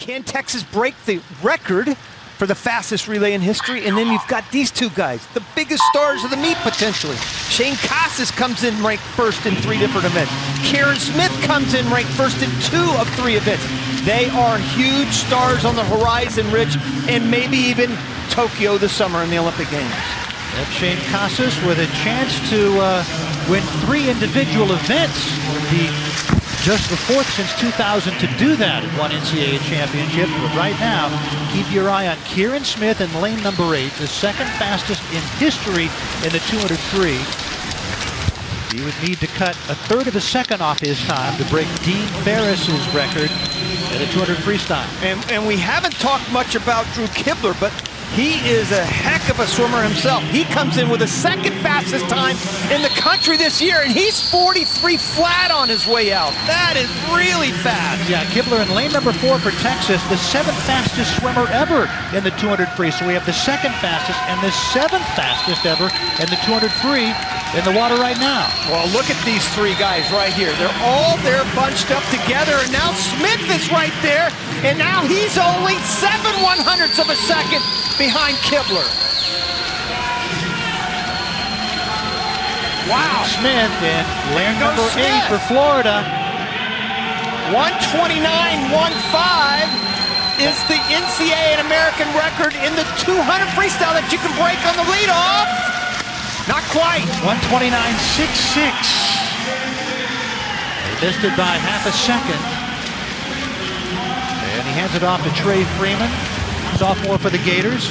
Can Texas break the record for the fastest relay in history? And then you've got these two guys, the biggest stars of the meet potentially. Shane Casas comes in ranked first in 3 different events. Kieran Smith comes in ranked first in 2 of 3 events. They are huge stars on the horizon, Rich, and maybe even Tokyo this summer in the Olympic Games. That's Shane Casas with a chance to win 3 individual events. He just the 4th since 2000 to do that at one NCAA championship. But right now, keep your eye on Kieran Smith in lane number 8, the 2nd fastest in history in the 200 free. He would need to cut a 1/3 of a second off his time to break Dean Ferris's record in the 200 freestyle. And we haven't talked much about Drew Kibler, but he is a heck of a swimmer himself. He comes in with the 2nd fastest time in the country this year, and he's 43 flat on his way out. That is really fast. Yeah, Kibler in lane number 4 for Texas, the 7th fastest swimmer ever in the 200 free. So we have the 2nd fastest and the 7th fastest ever in the 200 free in the water right now. Well, look at these 3 guys right here. They're all there bunched up together, and now Smith is right there, and now he's only 7/100ths of a second behind Kibler. Wow. Smith in lane number 8 for Florida. 1:29.15 is the NCAA and American record in the 200 freestyle that you can break on the leadoff. Not quite. 1:29.66. They missed it by half a second. And he hands it off to Trey Freeman, sophomore for the Gators.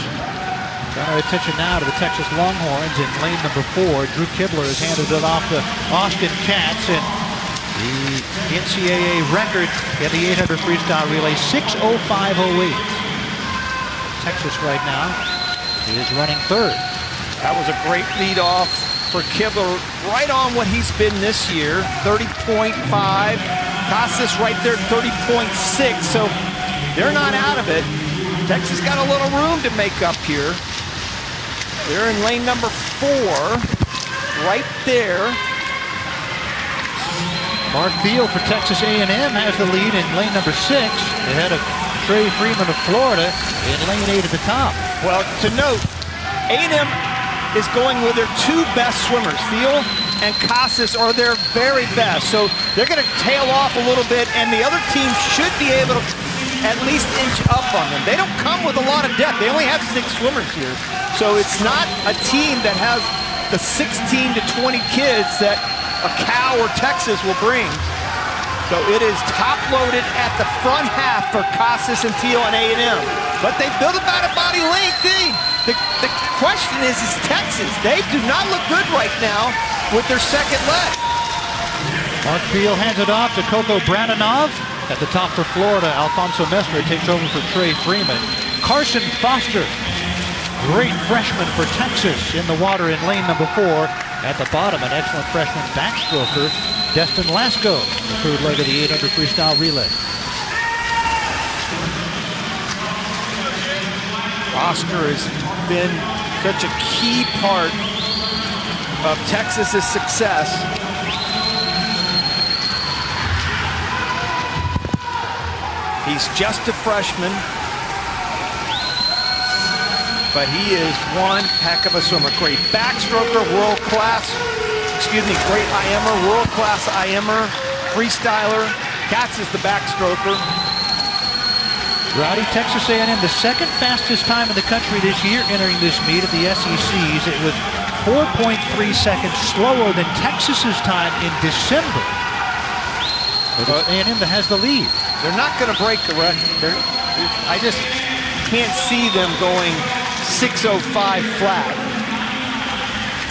Turn our attention now to the Texas Longhorns in lane number 4. Drew Kibler has handed it off to Austin Katz, and the NCAA record in the 800 freestyle relay, 6:05.08. Texas right now is running 3rd. That was a great lead off for Kibler, right on what he's been this year, 30.5. Casas right there, 30.6, so they're not out of it. Texas got a little room to make up here. They're in lane number 4, right there. Mark Beal for Texas A&M has the lead in lane number 6, ahead of Trey Freeman of Florida in lane 8 at the top. Well, to note, A&M is going with their 2 best swimmers. Thiel and Casas are their very best. So they're going to tail off a little bit, and the other team should be able to at least inch up on them. They don't come with a lot of depth. They only have 6 swimmers here. So it's not a team that has the 16 to 20 kids that a Cal or Texas will bring. So it is top-loaded at the front half for Casas and Thiel and A&M. But they build about a body length. The question is Texas. They do not look good right now with their 2nd leg. Mark Beal hands it off to Coco Brananov. At the top for Florida, Alfonso Mesmer takes over for Trey Freeman. Carson Foster, great freshman for Texas in the water in lane number 4. At the bottom, an excellent freshman backstroker, Destin Lasco, the 3rd leg of the 800 freestyle relay. Foster has been such a key part of Texas's success. He's just a freshman, but he is one heck of a swimmer. Great backstroker, world-class, great IMer, world-class IMer, freestyler. Katz is the backstroker. Rowdy, Texas A&M, the 2nd fastest time in the country this year entering this meet at the SECs. It was 4.3 seconds slower than Texas's time in December. But it's A&M that has the lead. They're not going to break the record. I just can't see them going 6:05 flat.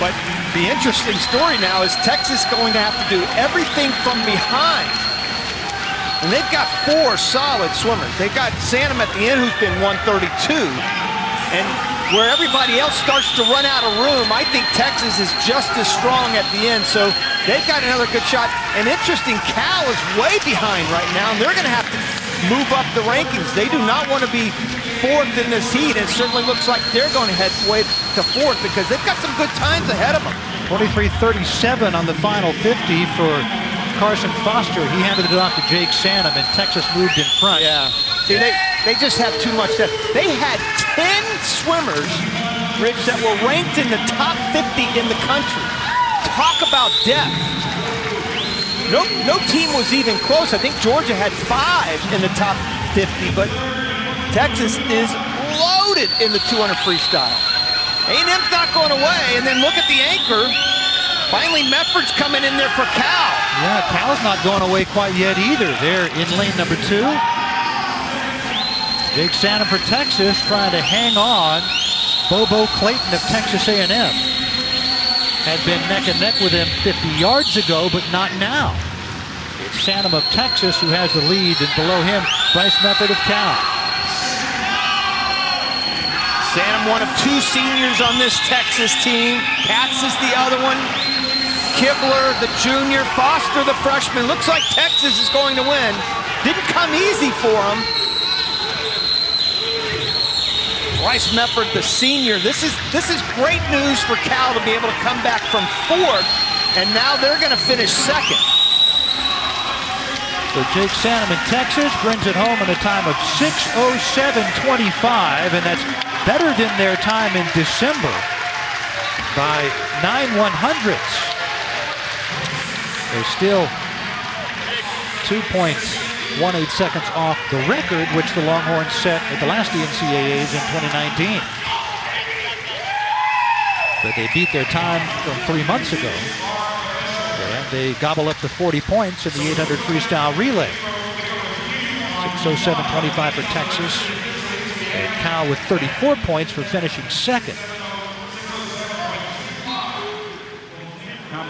But the interesting story now is Texas going to have to do everything from behind. And they've got 4 solid swimmers. They've got Santam at the end, who's been 132. And where everybody else starts to run out of room, I think Texas is just as strong at the end. So they've got another good shot. And interesting, Cal is way behind right now, and they're going to have to move up the rankings. They do not want to be 4th in this heat, and it certainly looks like they're going to head way to 4th because they've got some good times ahead of them. 23:37 on the final 50 for Carson Foster, he handed it off to Jake Sanham, and Texas moved in front. Yeah. See, they just have too much depth. They had 10 swimmers, Rich, that were ranked in the top 50 in the country. Talk about depth. No team was even close. I think Georgia had 5 in the top 50, but Texas is loaded in the 200 freestyle. A&M's not going away, and then look at the anchor. Finally, Mefford's coming in there for Cal. Yeah, Cal's not going away quite yet either. They're in lane number 2. Jake Sanham for Texas trying to hang on. Bobo Clayton of Texas A&M had been neck and neck with him 50 yards ago, but not now. It's Sanham of Texas who has the lead, and below him, Bryce Mefford of Cal. Sanham, one of 2 seniors on this Texas team. Katz is the other one. Kibler, the junior. Foster, the freshman. Looks like Texas is going to win. Didn't come easy for them. Bryce Mefford, the senior. This is great news for Cal to be able to come back from 4th, and now they're going to finish 2nd. So Jake Sanham in Texas brings it home in a time of 6:07:25, and that's better than their time in December by 9/100ths. They're still 2.18 seconds off the record, which the Longhorns set at the last NCAAs in 2019. But they beat their time from 3 months ago. And they gobble up the 40 points in the 800 freestyle relay. 6:07:25 for Texas. And Cal with 34 points for finishing 2nd.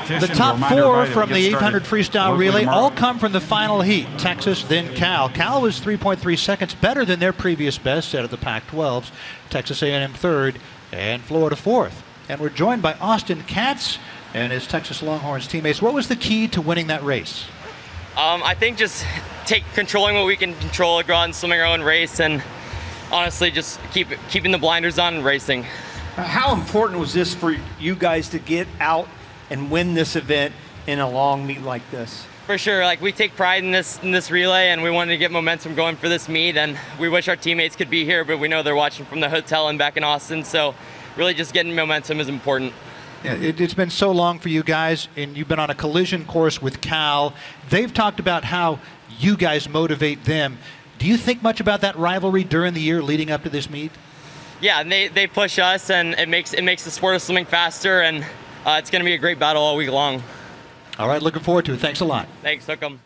The top 4 from the 800 freestyle relay all come from the final heat. Texas, then Cal. Cal was 3.3 seconds better than their previous best set of the Pac-12s. Texas A&M 3rd and Florida 4th. And we're joined by Austin Katz and his Texas Longhorns teammates. What was the key to winning that race? I think just controlling what we can control, go out and swimming our own race, and honestly just keeping the blinders on and racing. How important was this for you guys to get out and win this event in a long meet like this? For sure, like we take pride in this relay, and we wanted to get momentum going for this meet, and we wish our teammates could be here, but we know they're watching from the hotel and back in Austin, so really just getting momentum is important. Yeah, it's been so long for you guys, and you've been on a collision course with Cal. They've talked about how you guys motivate them. Do you think much about that rivalry during the year leading up to this meet? Yeah, and they push us, and it makes the sport of swimming faster, and it's going to be a great battle all week long. All right, looking forward to it. Thanks a lot. Thanks, Hookem.